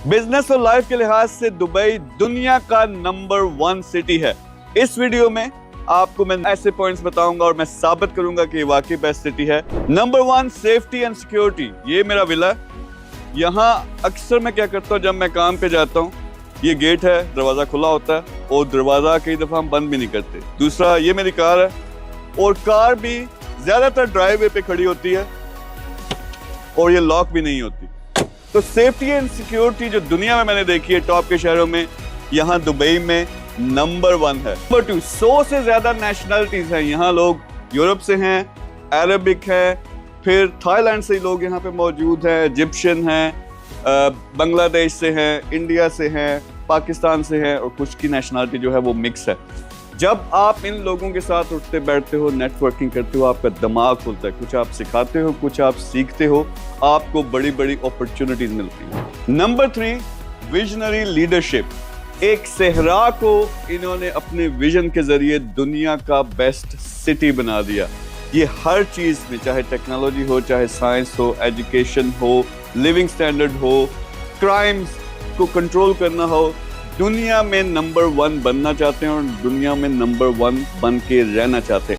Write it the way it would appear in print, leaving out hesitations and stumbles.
Business और life के लिहाज से दुबई दुनिया का नंबर 1 सिटी है। इस वीडियो में आपको मैं ऐसे पॉइंट्स बताऊंगा और मैं साबित करूंगा कि वाकई बेस्ट सिटी है। Number 1, safety and security. ये मेरा विला है। यहाँ अक्सर मैं क्या करता हूँ, जब मैं काम पे जाता हूँ, ये गेट है, दरवाजा खुला होता है और दरवाजा कई दफा हम बंद भी नहीं करते। दूसरा, ये मेरी कार है और कार भी ज्यादातर ड्राइववे पे खड़ी होती है और ये लॉक भी नहीं होती। तो सेफ्टी एंड सिक्योरिटी जो दुनिया में मैंने देखी है टॉप के शहरों में, यहाँ दुबई में नंबर 1 है। नंबर 2, 100 से ज्यादा नेशनलिटीज हैं यहाँ। लोग यूरोप से हैं, अरबिक है, फिर थाईलैंड से लोग यहाँ पे मौजूद हैं, इजिप्शियन हैं, बांग्लादेश से हैं, इंडिया से हैं, पाकिस्तान से हैं और कुछ की नेशनलिटी जो है वो मिक्स है। जब आप इन लोगों के साथ उठते बैठते हो, नेटवर्किंग करते हो, आपका दिमाग खुलता है। कुछ आप सिखाते हो, कुछ आप सीखते हो, आपको बड़ी बड़ी अपॉर्चुनिटीज मिलती हैं। Number 3, visionary leadership. एक सहरा को इन्होंने अपने विजन के जरिए दुनिया का बेस्ट सिटी बना दिया। ये हर चीज में, चाहे टेक्नोलॉजी हो, चाहे साइंस हो, एजुकेशन हो, लिविंग स्टैंडर्ड हो, क्राइम्स को कंट्रोल करना हो, दुनिया में नंबर 1 बनना चाहते हैं और दुनिया में नंबर 1 बन के रहना चाहते हैं।